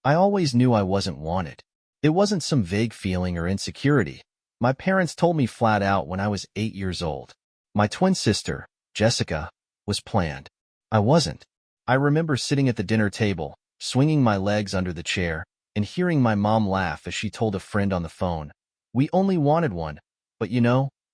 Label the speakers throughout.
Speaker 1: I always knew I wasn't wanted. It wasn't some vague feeling or insecurity. My parents told me flat out when I was 8 years old. My twin sister, Jessica, was planned. I wasn't. I remember sitting at the dinner table, swinging my legs under the chair, and hearing my mom laugh as she told a friend on the phone, "We only wanted one, but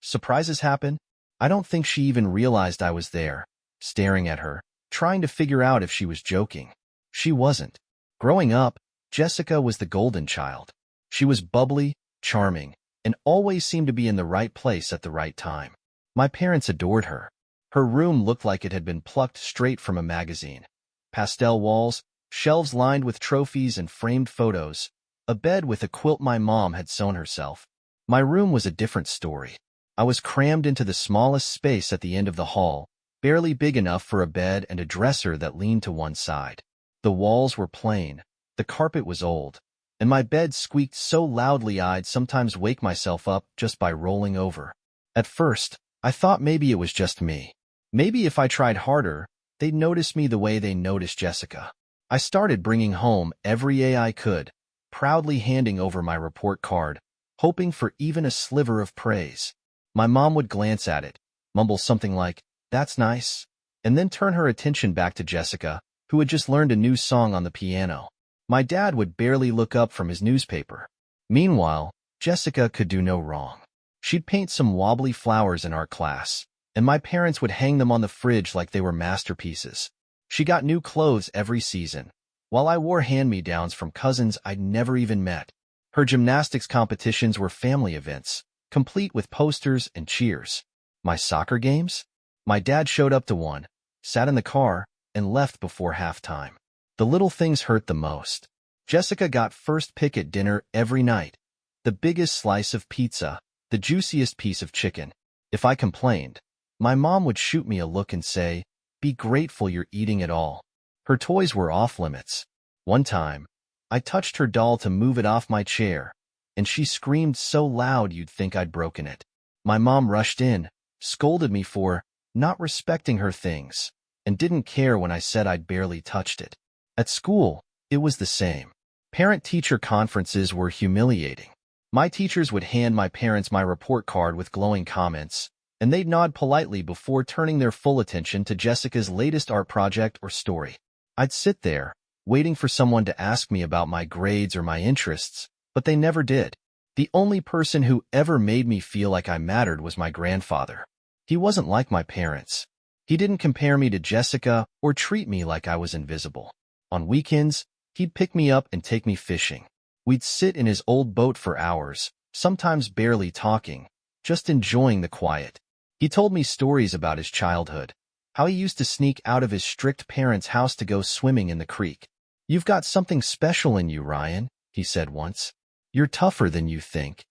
Speaker 1: surprises happen." I don't think she even realized I was there, staring at her, trying to figure out if she was joking. She wasn't. Growing up, Jessica was the golden child. She was bubbly, charming, and always seemed to be in the right place at the right time. My parents adored her. Her room looked like it had been plucked straight from a magazine. Pastel walls, shelves lined with trophies and framed photos, a bed with a quilt my mom had sewn herself. My room was a different story. I was crammed into the smallest space at the end of the hall, barely big enough for a bed and a dresser that leaned to one side. The walls were plain, the carpet was old, and my bed squeaked so loudly I'd sometimes wake myself up just by rolling over. At first, I thought maybe it was just me. Maybe if I tried harder, they'd notice me the way they noticed Jessica. I started bringing home every A I could, proudly handing over my report card, hoping for even a sliver of praise. My mom would glance at it, mumble something like, "That's nice," and then turn her attention back to Jessica, who had just learned a new song on the piano. My dad would barely look up from his newspaper. Meanwhile, Jessica could do no wrong. She'd paint some wobbly flowers in art class, and my parents would hang them on the fridge like they were masterpieces. She got new clothes every season, while I wore hand-me-downs from cousins I'd never even met. Her gymnastics competitions were family events, complete with posters and cheers. My soccer games? My dad showed up to one, sat in the car, and left before halftime. The little things hurt the most. Jessica got first pick at dinner every night, the biggest slice of pizza, the juiciest piece of chicken. If I complained, my mom would shoot me a look and say, "Be grateful you're eating it all." Her toys were off limits. One time, I touched her doll to move it off my chair, and she screamed so loud you'd think I'd broken it. My mom rushed in, scolded me for not respecting her things, and didn't care when I said I'd barely touched it. At school, it was the same. Parent-teacher conferences were humiliating. My teachers would hand my parents my report card with glowing comments, and they'd nod politely before turning their full attention to Jessica's latest art project or story. I'd sit there, waiting for someone to ask me about my grades or my interests, but they never did. The only person who ever made me feel like I mattered was my grandfather. He wasn't like my parents. He didn't compare me to Jessica or treat me like I was invisible. On weekends, he'd pick me up and take me fishing. We'd sit in his old boat for hours, sometimes barely talking, just enjoying the quiet. He told me stories about his childhood, how he used to sneak out of his strict parents' house to go swimming in the creek. "You've got something special in you, Ryan," he said once. "You're tougher than you think."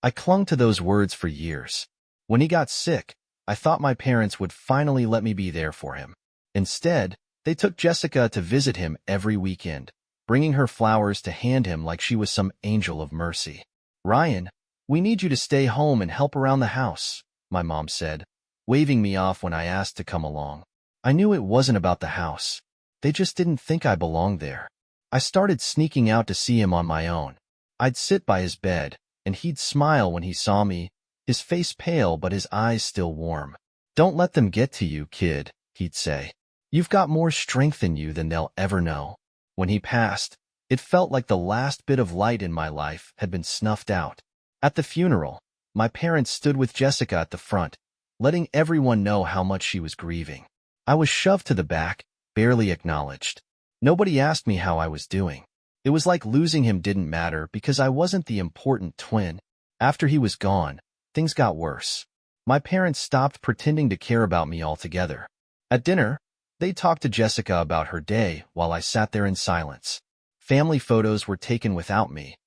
Speaker 1: I clung to those words for years. When he got sick, I thought my parents would finally let me be there for him. Instead, they took Jessica to visit him every weekend, bringing her flowers to hand him like she was some angel of mercy. "Ryan, we need you to stay home and help around the house," my mom said, waving me off when I asked to come along. I knew it wasn't about the house. They just didn't think I belonged there. I started sneaking out to see him on my own. I'd sit by his bed, and he'd smile when he saw me, his face pale but his eyes still warm. "Don't let them get to you, kid," he'd say. "You've got more strength in you than they'll ever know." When he passed, it felt like the last bit of light in my life had been snuffed out. At the funeral, my parents stood with Jessica at the front, letting everyone know how much she was grieving. I was shoved to the back, barely acknowledged. Nobody asked me how I was doing. It was like losing him didn't matter because I wasn't the important twin. After he was gone, things got worse. My parents stopped pretending to care about me altogether. At dinner, they talked to Jessica about her day while I sat there in silence. Family photos were taken without me,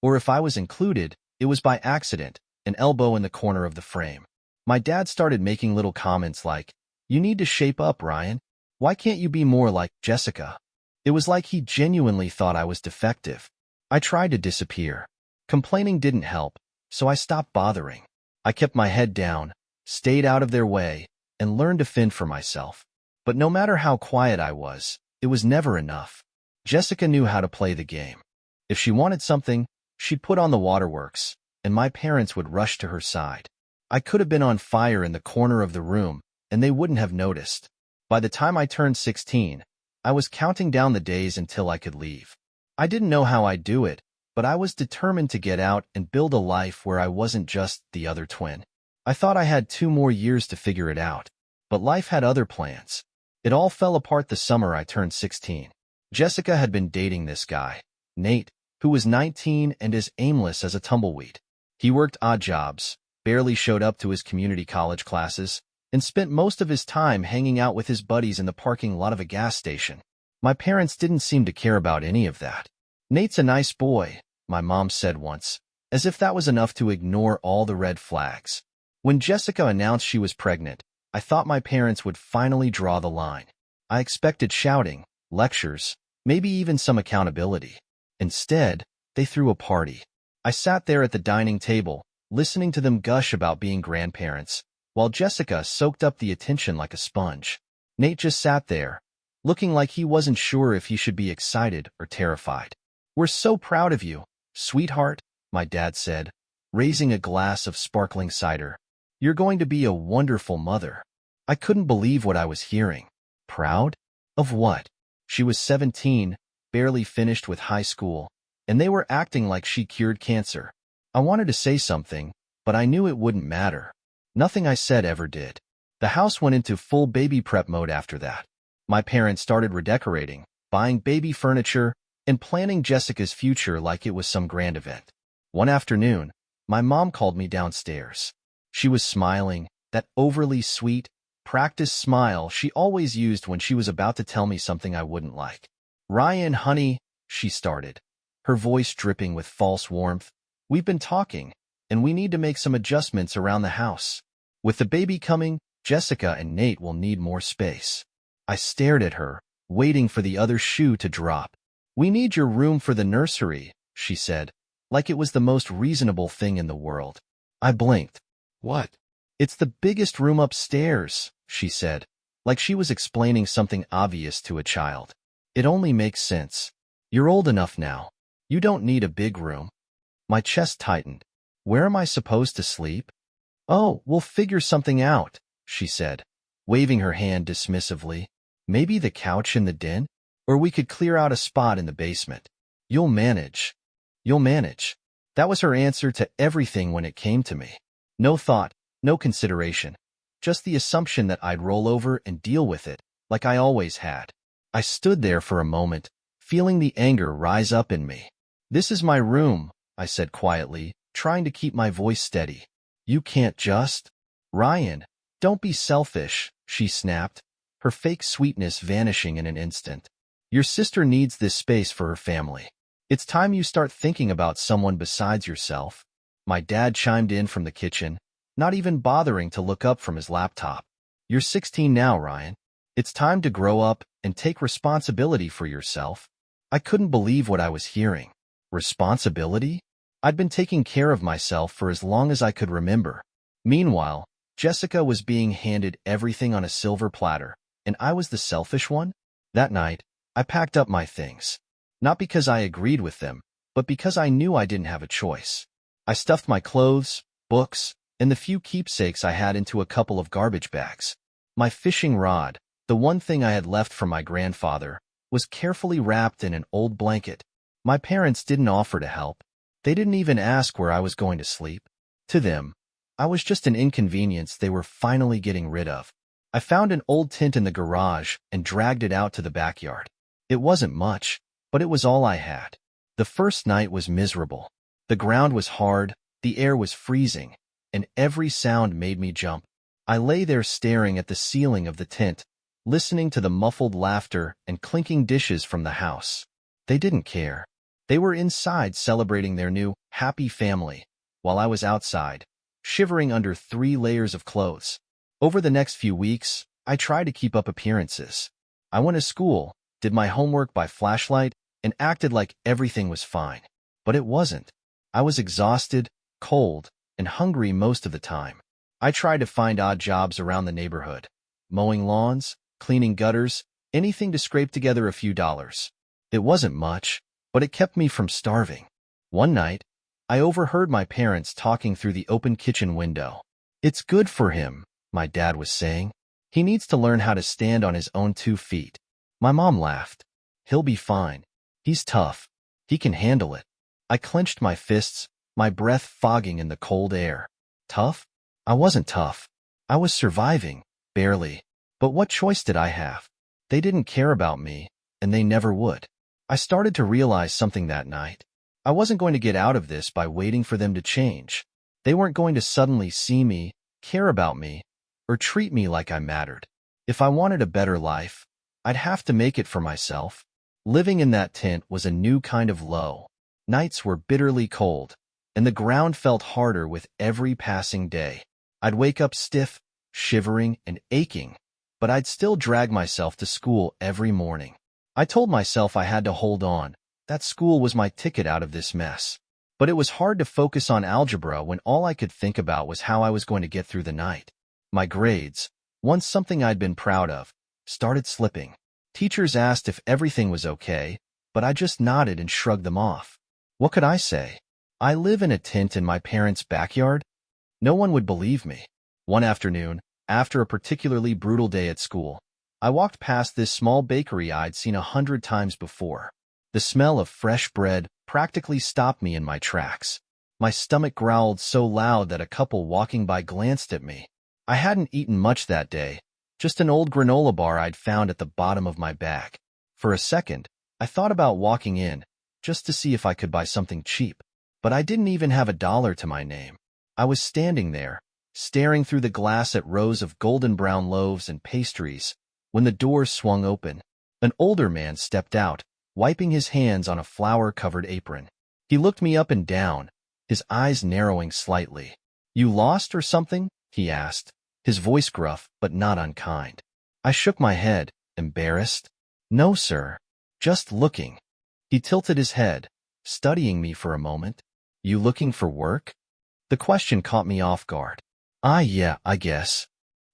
Speaker 1: or if I was included, it was by accident, an elbow in the corner of the frame. My dad started making little comments like, "You need to shape up, Ryan. Why can't you be more like Jessica?" It was like he genuinely thought I was defective. I tried to disappear. Complaining didn't help, so I stopped bothering. I kept my head down, stayed out of their way, and learned to fend for myself. But no matter how quiet I was, it was never enough. Jessica knew how to play the game. If she wanted something, she'd put on the waterworks, and my parents would rush to her side. I could have been on fire in the corner of the room, and they wouldn't have noticed. By the time I turned 16, I was counting down the days until I could leave. I didn't know how I'd do it, but I was determined to get out and build a life where I wasn't just the other twin. I thought I had 2 more years to figure it out, but life had other plans. It all fell apart the summer I turned 16. Jessica had been dating this guy, Nate, who was 19 and as aimless as a tumbleweed. He worked odd jobs, barely showed up to his community college classes, and spent most of his time hanging out with his buddies in the parking lot of a gas station. My parents didn't seem to care about any of that. "Nate's a nice boy," my mom said once, as if that was enough to ignore all the red flags. When Jessica announced she was pregnant, I thought my parents would finally draw the line. I expected shouting, lectures, maybe even some accountability. Instead, they threw a party. I sat there at the dining table, listening to them gush about being grandparents, while Jessica soaked up the attention like a sponge. Nate just sat there, looking like he wasn't sure if he should be excited or terrified. "We're so proud of you, sweetheart," my dad said, raising a glass of sparkling cider. "You're going to be a wonderful mother." I couldn't believe what I was hearing. Proud? Of what? She was 17, barely finished with high school, and they were acting like she cured cancer. I wanted to say something, but I knew it wouldn't matter. Nothing I said ever did. The house went into full baby prep mode after that. My parents started redecorating, buying baby furniture, and planning Jessica's future like it was some grand event. One afternoon, my mom called me downstairs. She was smiling, that overly sweet, practiced smile she always used when she was about to tell me something I wouldn't like. "Ryan, honey," she started, her voice dripping with false warmth, "we've been talking, and we need to make some adjustments around the house. With the baby coming, Jessica and Nate will need more space." I stared at her, waiting for the other shoe to drop. "We need your room for the nursery," she said, like it was the most reasonable thing in the world. I blinked. "What?" "It's the biggest room upstairs," she said, like she was explaining something obvious to a child. "It only makes sense. You're old enough now. You don't need a big room." My chest tightened. "Where am I supposed to sleep?" "Oh, we'll figure something out," she said, waving her hand dismissively. "Maybe the couch in the den? Or we could clear out a spot in the basement. You'll manage." "You'll manage." That was her answer to everything when it came to me. No thought, no consideration, just the assumption that I'd roll over and deal with it, like I always had. I stood there for a moment, feeling the anger rise up in me. "This is my room," I said quietly, trying to keep my voice steady. "You can't just—" "Ryan, don't be selfish," she snapped, her fake sweetness vanishing in an instant. "Your sister needs this space for her family. It's time you start thinking about someone besides yourself." My dad chimed in from the kitchen, not even bothering to look up from his laptop. "You're 16 now, Ryan. It's time to grow up and take responsibility for yourself." I couldn't believe what I was hearing. Responsibility? I'd been taking care of myself for as long as I could remember. Meanwhile, Jessica was being handed everything on a silver platter, and I was the selfish one? That night, I packed up my things. Not because I agreed with them, but because I knew I didn't have a choice. I stuffed my clothes, books, and the few keepsakes I had into a couple of garbage bags. My fishing rod, the one thing I had left from my grandfather, was carefully wrapped in an old blanket. My parents didn't offer to help. They didn't even ask where I was going to sleep. To them, I was just an inconvenience they were finally getting rid of. I found an old tent in the garage and dragged it out to the backyard. It wasn't much, but it was all I had. The first night was miserable. The ground was hard, the air was freezing, and every sound made me jump. I lay there staring at the ceiling of the tent, listening to the muffled laughter and clinking dishes from the house. They didn't care. They were inside celebrating their new, happy family, while I was outside, shivering under 3 layers of clothes. Over the next few weeks, I tried to keep up appearances. I went to school, did my homework by flashlight, and acted like everything was fine. But it wasn't. I was exhausted, cold, and hungry most of the time. I tried to find odd jobs around the neighborhood. Mowing lawns, cleaning gutters, anything to scrape together a few dollars. It wasn't much, but it kept me from starving. One night, I overheard my parents talking through the open kitchen window. "It's good for him," my dad was saying. "He needs to learn how to stand on his own 2 feet." My mom laughed. "He'll be fine. He's tough. He can handle it." I clenched my fists, my breath fogging in the cold air. Tough? I wasn't tough. I was surviving, barely. But what choice did I have? They didn't care about me, and they never would. I started to realize something that night. I wasn't going to get out of this by waiting for them to change. They weren't going to suddenly see me, care about me, or treat me like I mattered. If I wanted a better life, I'd have to make it for myself. Living in that tent was a new kind of low. Nights were bitterly cold, and the ground felt harder with every passing day. I'd wake up stiff, shivering, and aching, but I'd still drag myself to school every morning. I told myself I had to hold on, that school was my ticket out of this mess. But it was hard to focus on algebra when all I could think about was how I was going to get through the night. My grades, once something I'd been proud of, started slipping. Teachers asked if everything was okay, but I just nodded and shrugged them off. What could I say? I live in a tent in my parents' backyard? No one would believe me. One afternoon, after a particularly brutal day at school, I walked past this small bakery I'd seen 100 times before. The smell of fresh bread practically stopped me in my tracks. My stomach growled so loud that a couple walking by glanced at me. I hadn't eaten much that day, just an old granola bar I'd found at the bottom of my bag. For a second, I thought about walking in, just to see if I could buy something cheap. But I didn't even have $1 to my name. I was standing there, staring through the glass at rows of golden brown loaves and pastries, when the doors swung open. An older man stepped out, wiping his hands on a flour-covered apron. He looked me up and down, his eyes narrowing slightly. "You lost or something?" he asked, his voice gruff but not unkind. I shook my head, embarrassed. "No, sir. Just looking." He tilted his head, studying me for a moment. "You looking for work?" The question caught me off guard. Yeah, I guess."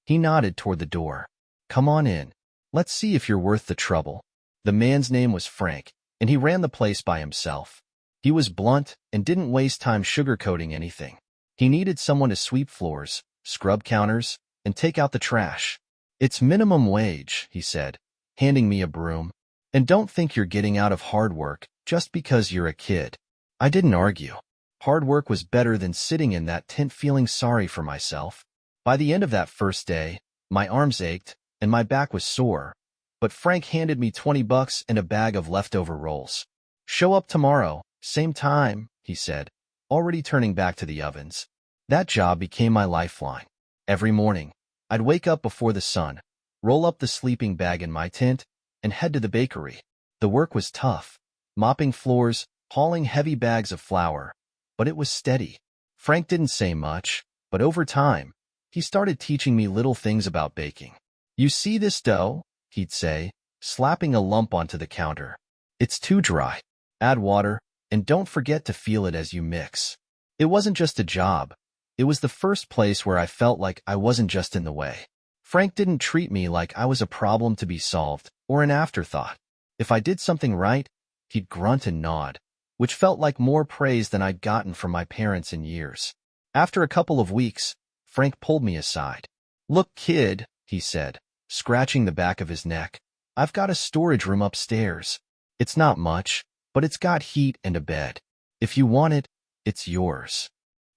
Speaker 1: He nodded toward the door. "Come on in. Let's see if you're worth the trouble." The man's name was Frank, and he ran the place by himself. He was blunt and didn't waste time sugarcoating anything. He needed someone to sweep floors, scrub counters, and take out the trash. "It's minimum wage," he said, handing me a broom. "And don't think you're getting out of hard work just because you're a kid." I didn't argue. Hard work was better than sitting in that tent feeling sorry for myself. By the end of that first day, my arms ached and my back was sore, but Frank handed me $20 and a bag of leftover rolls. "Show up tomorrow, same time," he said, already turning back to the ovens. That job became my lifeline. Every morning, I'd wake up before the sun, roll up the sleeping bag in my tent, and head to the bakery. The work was tough, mopping floors, hauling heavy bags of flour, but it was steady. Frank didn't say much, but over time, he started teaching me little things about baking. "You see this dough?" he'd say, slapping a lump onto the counter. "It's too dry. Add water, and don't forget to feel it as you mix." It wasn't just a job. It was the first place where I felt like I wasn't just in the way. Frank didn't treat me like I was a problem to be solved or an afterthought. If I did something right, he'd grunt and nod, which felt like more praise than I'd gotten from my parents in years. After a couple of weeks, Frank pulled me aside. "Look, kid," he said, scratching the back of his neck. "I've got a storage room upstairs. It's not much, but it's got heat and a bed. If you want it, it's yours."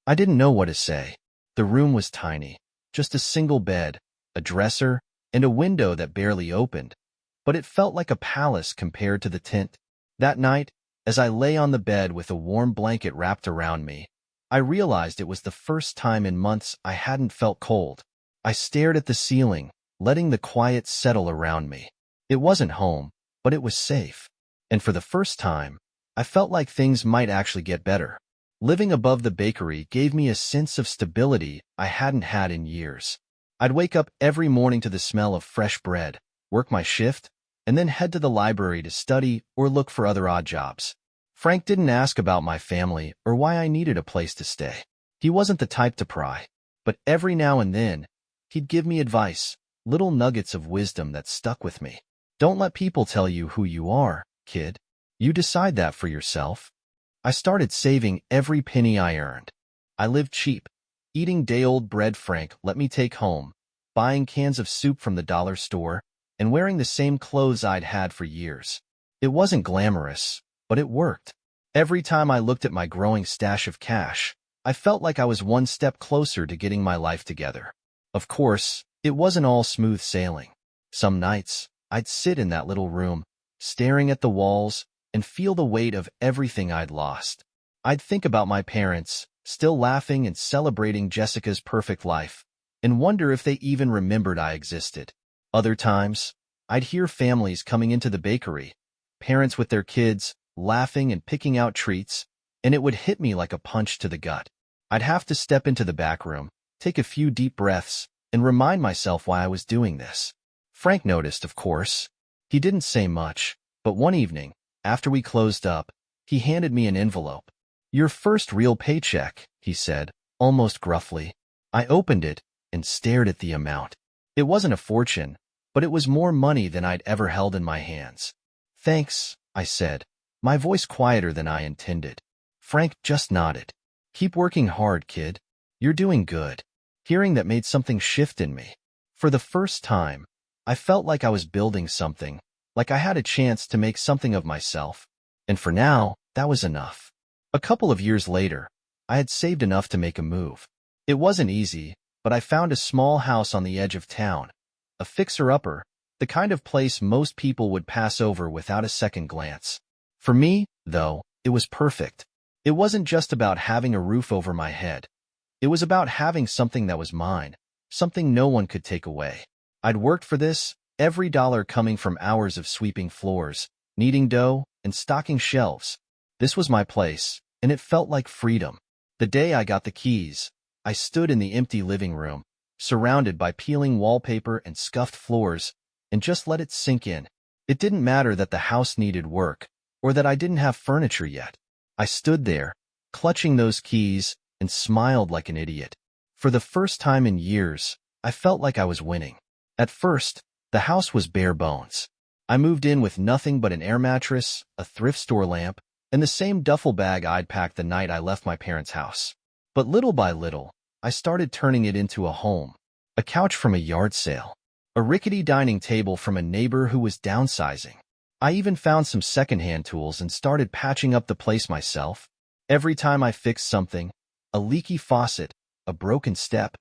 Speaker 1: I didn't know what to say. The room was tiny, just a single bed, a dresser, and a window that barely opened, but it felt like a palace compared to the tent. That night, as I lay on the bed with a warm blanket wrapped around me, I realized it was the first time in months I hadn't felt cold. I stared at the ceiling, letting the quiet settle around me. It wasn't home, but it was safe. And for the first time, I felt like things might actually get better. Living above the bakery gave me a sense of stability I hadn't had in years. I'd wake up every morning to the smell of fresh bread, work my shift, and then head to the library to study or look for other odd jobs. Frank didn't ask about my family or why I needed a place to stay. He wasn't the type to pry, but every now and then, he'd give me advice, little nuggets of wisdom that stuck with me. "Don't let people tell you who you are, kid. You decide that for yourself. I started saving every penny I earned. I lived cheap, eating day-old bread Frank let me take home, buying cans of soup from the dollar store, and wearing the same clothes I'd had for years. It wasn't glamorous, but it worked. Every time I looked at my growing stash of cash, I felt like I was one step closer to getting my life together. Of course, it wasn't all smooth sailing. Some nights, I'd sit in that little room, staring at the walls, and feel the weight of everything I'd lost. I'd think about my parents, still laughing and celebrating Jessica's perfect life, and wonder if they even remembered I existed. Other times, I'd hear families coming into the bakery, parents with their kids, laughing and picking out treats, and it would hit me like a punch to the gut. I'd have to step into the back room, take a few deep breaths, and remind myself why I was doing this. Frank noticed, of course. He didn't say much, but one evening, after we closed up, he handed me an envelope. "Your first real paycheck," he said, almost gruffly. I opened it and stared at the amount. It wasn't a fortune, but it was more money than I'd ever held in my hands. "Thanks," I said, my voice quieter than I intended. Frank just nodded. "Keep working hard, kid. You're doing good." Hearing that made something shift in me. For the first time, I felt like I was building something, like I had a chance to make something of myself. And for now, that was enough. A couple of years later, I had saved enough to make a move. It wasn't easy, but I found a small house on the edge of town, a fixer-upper, the kind of place most people would pass over without a second glance. For me, though, it was perfect. It wasn't just about having a roof over my head. It was about having something that was mine, something no one could take away. I'd worked for this, every dollar coming from hours of sweeping floors, kneading dough, and stocking shelves. This was my place, and it felt like freedom. The day I got the keys, I stood in the empty living room, surrounded by peeling wallpaper and scuffed floors, and just let it sink in. It didn't matter that the house needed work, or that I didn't have furniture yet. I stood there, clutching those keys, and smiled like an idiot. For the first time in years, I felt like I was winning. At first, the house was bare bones. I moved in with nothing but an air mattress, a thrift store lamp, and the same duffel bag I'd packed the night I left my parents' house. But little by little, I started turning it into a home. A couch from a yard sale. A rickety dining table from a neighbor who was downsizing. I even found some secondhand tools and started patching up the place myself. Every time I fixed something, a leaky faucet, a broken step,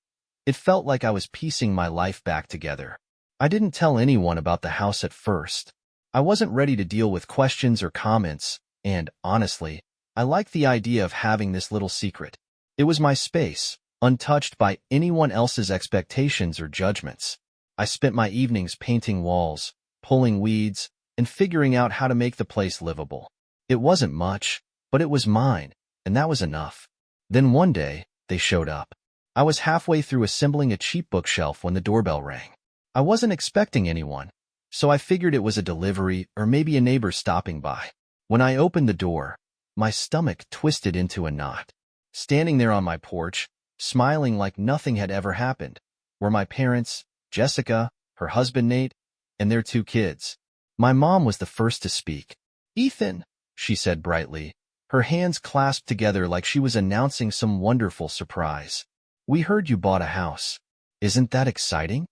Speaker 1: it felt like I was piecing my life back together. I didn't tell anyone about the house at first. I wasn't ready to deal with questions or comments, and, honestly, I liked the idea of having this little secret. It was my space, untouched by anyone else's expectations or judgments. I spent my evenings painting walls, pulling weeds, and figuring out how to make the place livable. It wasn't much, but it was mine, and that was enough. Then one day, they showed up. I was halfway through assembling a cheap bookshelf when the doorbell rang. I wasn't expecting anyone, so I figured it was a delivery or maybe a neighbor stopping by. When I opened the door, my stomach twisted into a knot. Standing there on my porch, smiling like nothing had ever happened, were my parents, Jessica, her husband Nate, and their 2 kids. My mom was the first to speak. "Ethan," she said brightly, her hands clasped together like she was announcing some wonderful surprise. "We heard you bought a house. Isn't that exciting?"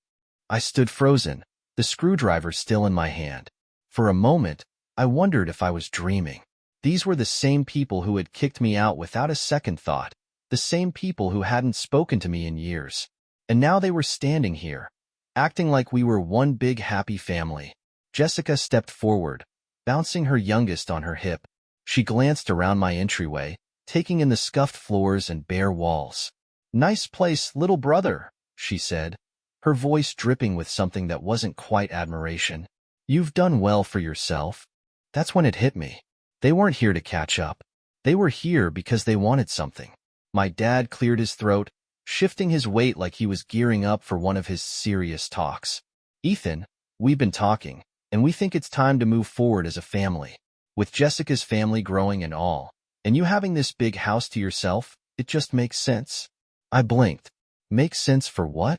Speaker 1: I stood frozen, the screwdriver still in my hand. For a moment, I wondered if I was dreaming. These were the same people who had kicked me out without a second thought, the same people who hadn't spoken to me in years. And now they were standing here, acting like we were one big happy family. Jessica stepped forward, bouncing her youngest on her hip. She glanced around my entryway, taking in the scuffed floors and bare walls. "Nice place, little brother," she said, her voice dripping with something that wasn't quite admiration. "You've done well for yourself." That's when it hit me. They weren't here to catch up. They were here because they wanted something. My dad cleared his throat, shifting his weight like he was gearing up for one of his serious talks. "Ethan, we've been talking, and we think it's time to move forward as a family. With Jessica's family growing and all, and you having this big house to yourself, it just makes sense." I blinked. Makes sense for what?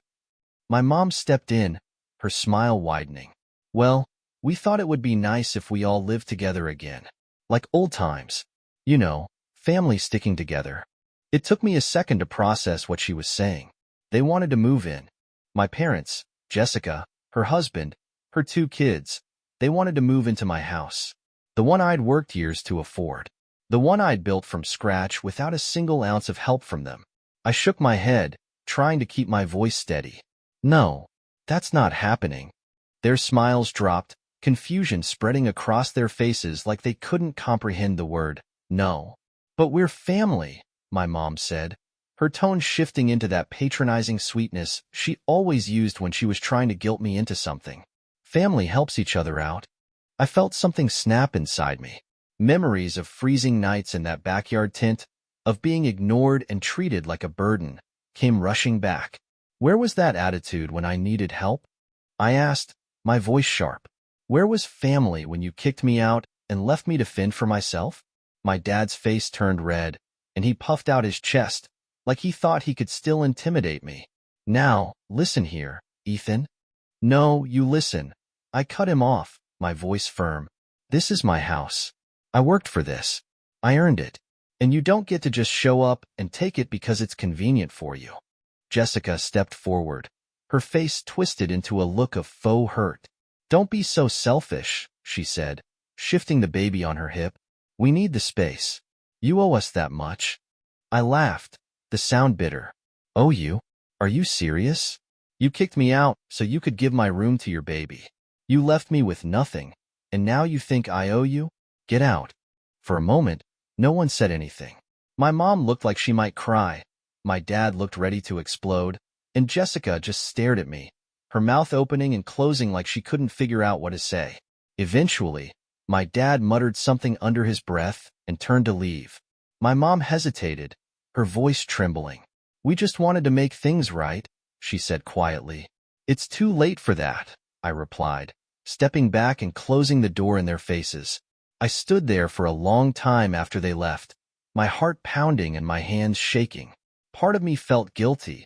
Speaker 1: My mom stepped in, her smile widening. "Well, we thought it would be nice if we all lived together again. Like old times. You know, family sticking together. It took me a second to process what she was saying. They wanted to move in. My parents, Jessica, her husband, her 2 kids, they wanted to move into my house. The one I'd worked years to afford. The one I'd built from scratch without a single ounce of help from them. I shook my head, trying to keep my voice steady. No, that's not happening. Their smiles dropped, confusion spreading across their faces like they couldn't comprehend the word, no. But we're family, my mom said, her tone shifting into that patronizing sweetness she always used when she was trying to guilt me into something. Family helps each other out. I felt something snap inside me. Memories of freezing nights in that backyard tent, of being ignored and treated like a burden, came rushing back. Where was that attitude when I needed help? I asked, my voice sharp. Where was family when you kicked me out and left me to fend for myself? My dad's face turned red, and he puffed out his chest, like he thought he could still intimidate me. Now, listen here, Ethan. No, you listen. I cut him off, my voice firm. This is my house. I worked for this. I earned it. And you don't get to just show up and take it because it's convenient for you. Jessica stepped forward, her face twisted into a look of faux hurt. Don't be so selfish, she said, shifting the baby on her hip. We need the space. You owe us that much. I laughed, the sound bitter. Owe you? Are you serious? You kicked me out so you could give my room to your baby. You left me with nothing, and now you think I owe you? Get out. For a moment, no one said anything. My mom looked like she might cry. My dad looked ready to explode, and Jessica just stared at me, her mouth opening and closing like she couldn't figure out what to say. Eventually, my dad muttered something under his breath and turned to leave. My mom hesitated, her voice trembling. We just wanted to make things right, she said quietly. It's too late for that, I replied, stepping back and closing the door in their faces. I stood there for a long time after they left, my heart pounding and my hands shaking. Part of me felt guilty.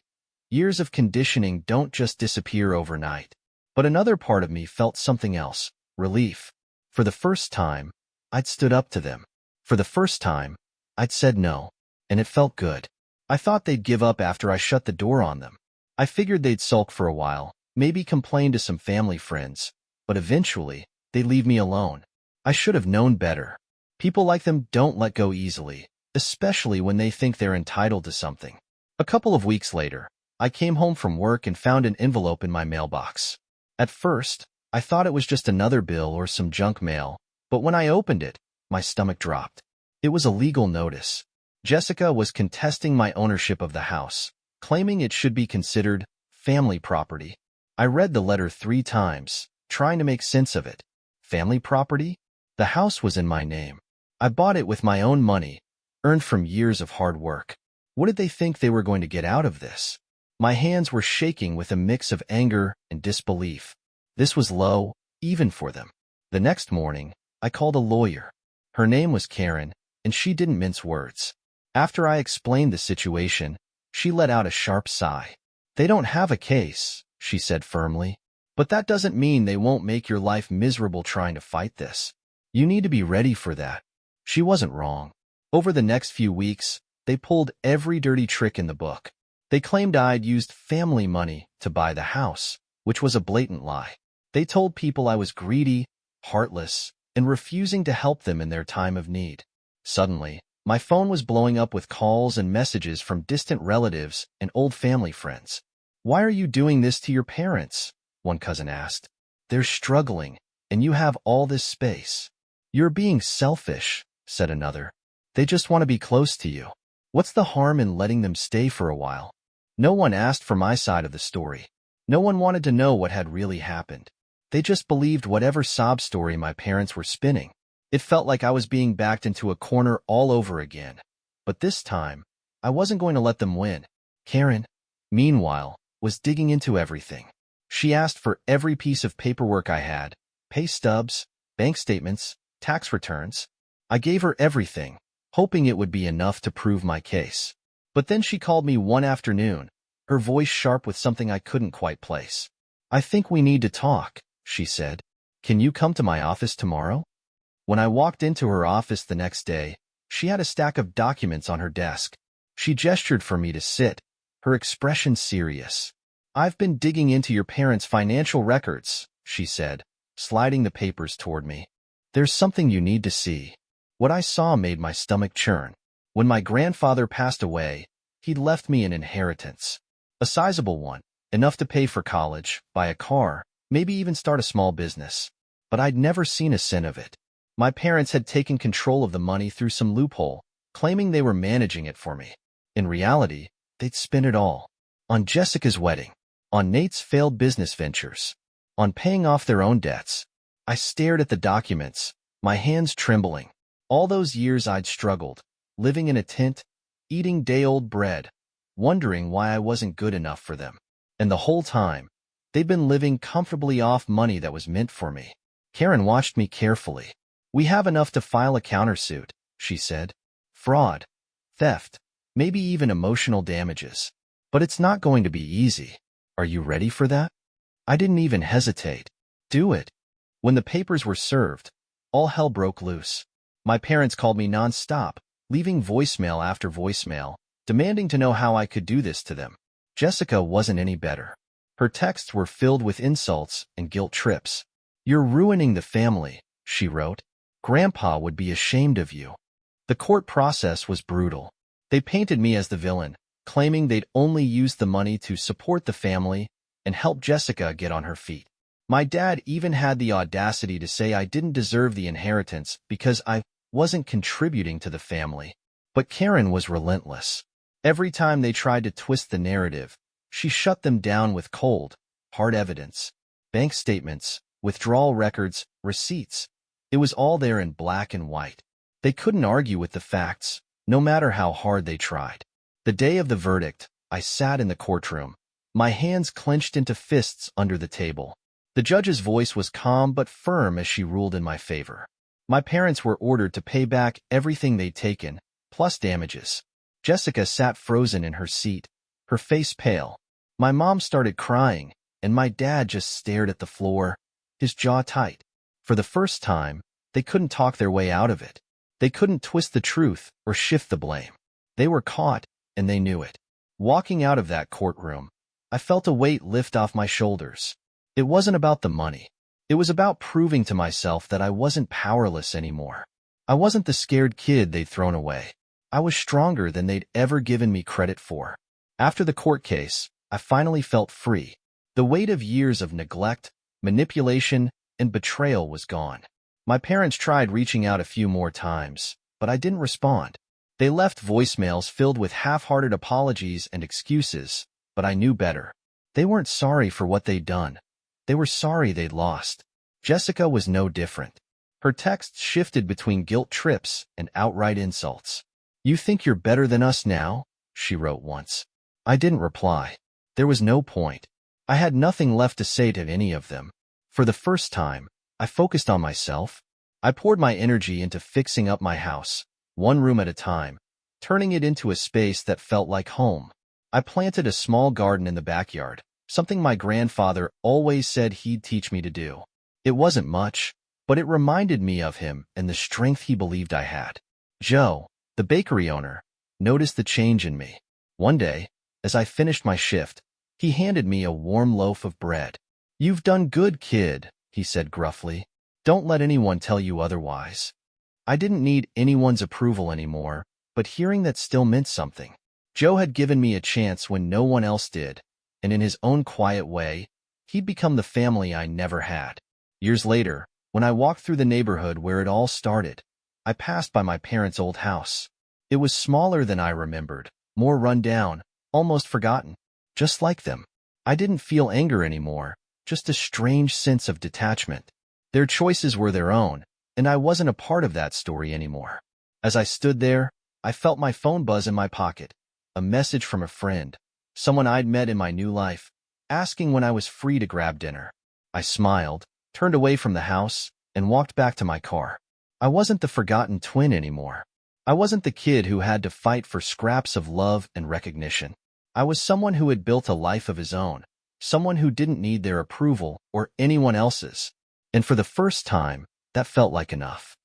Speaker 1: Years of conditioning don't just disappear overnight. But another part of me felt something else, relief. For the first time, I'd stood up to them. For the first time, I'd said no, and it felt good. I thought they'd give up after I shut the door on them. I figured they'd sulk for a while, maybe complain to some family friends, but eventually, they'd leave me alone. I should have known better. People like them don't let go easily, especially when they think they're entitled to something. A couple of weeks later, I came home from work and found an envelope in my mailbox. At first, I thought it was just another bill or some junk mail, but when I opened it, my stomach dropped. It was a legal notice. Jessica was contesting my ownership of the house, claiming it should be considered family property. I read the letter 3 times, trying to make sense of it. Family property? The house was in my name. I bought it with my own money, earned from years of hard work. What did they think they were going to get out of this? My hands were shaking with a mix of anger and disbelief. This was low, even for them. The next morning, I called a lawyer. Her name was Karen, and she didn't mince words. After I explained the situation, she let out a sharp sigh. They don't have a case, she said firmly. But that doesn't mean they won't make your life miserable trying to fight this. You need to be ready for that. She wasn't wrong. Over the next few weeks, they pulled every dirty trick in the book. They claimed I'd used family money to buy the house, which was a blatant lie. They told people I was greedy, heartless, and refusing to help them in their time of need. Suddenly, my phone was blowing up with calls and messages from distant relatives and old family friends. Why are you doing this to your parents? One cousin asked. They're struggling, and you have all this space. You're being selfish, said another. They just want to be close to you. What's the harm in letting them stay for a while? No one asked for my side of the story. No one wanted to know what had really happened. They just believed whatever sob story my parents were spinning. It felt like I was being backed into a corner all over again. But this time, I wasn't going to let them win. Karen, meanwhile, was digging into everything. She asked for every piece of paperwork I had, pay stubs, bank statements, tax returns. I gave her everything, hoping it would be enough to prove my case. But then she called me one afternoon, her voice sharp with something I couldn't quite place. I think we need to talk, she said. Can you come to my office tomorrow? When I walked into her office the next day, she had a stack of documents on her desk. She gestured for me to sit, her expression serious. "I've been digging into your parents' financial records," she said, sliding the papers toward me. "There's something you need to see." What I saw made my stomach churn. When my grandfather passed away, he'd left me an inheritance. A sizable one, enough to pay for college, buy a car, maybe even start a small business. But I'd never seen a cent of it. My parents had taken control of the money through some loophole, claiming they were managing it for me. In reality, they'd spent it all. On Jessica's wedding, on Nate's failed business ventures, on paying off their own debts. I stared at the documents, my hands trembling. All those years I'd struggled, living in a tent, eating day-old bread, wondering why I wasn't good enough for them. And the whole time, they'd been living comfortably off money that was meant for me. Karen watched me carefully. "We have enough to file a countersuit," she said. "Fraud, theft, maybe even emotional damages. But it's not going to be easy. Are you ready for that?" I didn't even hesitate. "Do it." When the papers were served, all hell broke loose. My parents called me non-stop, leaving voicemail after voicemail, demanding to know how I could do this to them. Jessica wasn't any better. Her texts were filled with insults and guilt trips. "You're ruining the family," she wrote. "Grandpa would be ashamed of you." The court process was brutal. They painted me as the villain, claiming they'd only used the money to support the family and help Jessica get on her feet. My dad even had the audacity to say I didn't deserve the inheritance because I wasn't contributing to the family. But Karen was relentless. Every time they tried to twist the narrative, she shut them down with cold, hard evidence. Bank statements, withdrawal records, receipts. It was all there in black and white. They couldn't argue with the facts, no matter how hard they tried. The day of the verdict, I sat in the courtroom, my hands clenched into fists under the table. The judge's voice was calm but firm as she ruled in my favor. My parents were ordered to pay back everything they'd taken, plus damages. Jessica sat frozen in her seat, her face pale. My mom started crying, and my dad just stared at the floor, his jaw tight. For the first time, they couldn't talk their way out of it. They couldn't twist the truth or shift the blame. They were caught, and they knew it. Walking out of that courtroom, I felt a weight lift off my shoulders. It wasn't about the money. It was about proving to myself that I wasn't powerless anymore. I wasn't the scared kid they'd thrown away. I was stronger than they'd ever given me credit for. After the court case, I finally felt free. The weight of years of neglect, manipulation, and betrayal was gone. My parents tried reaching out a few more times, but I didn't respond. They left voicemails filled with half-hearted apologies and excuses, but I knew better. They weren't sorry for what they'd done. They were sorry they'd lost. Jessica was no different. Her texts shifted between guilt trips and outright insults. "You think you're better than us now?" she wrote once. I didn't reply. There was no point. I had nothing left to say to any of them. For the first time, I focused on myself. I poured my energy into fixing up my house, one room at a time, turning it into a space that felt like home. I planted a small garden in the backyard, something my grandfather always said he'd teach me to do. It wasn't much, but it reminded me of him and the strength he believed I had. Joe, the bakery owner, noticed the change in me. One day, as I finished my shift, he handed me a warm loaf of bread. "You've done good, kid," he said gruffly. "Don't let anyone tell you otherwise." I didn't need anyone's approval anymore, but hearing that still meant something. Joe had given me a chance when no one else did, and in his own quiet way, he'd become the family I never had. Years later, when I walked through the neighborhood where it all started, I passed by my parents' old house. It was smaller than I remembered, more run down, almost forgotten. Just like them. I didn't feel anger anymore, just a strange sense of detachment. Their choices were their own, and I wasn't a part of that story anymore. As I stood there, I felt my phone buzz in my pocket, a message from a friend, someone I'd met in my new life, asking when I was free to grab dinner. I smiled, turned away from the house, and walked back to my car. I wasn't the forgotten twin anymore. I wasn't the kid who had to fight for scraps of love and recognition. I was someone who had built a life of his own, someone who didn't need their approval or anyone else's. And for the first time, that felt like enough.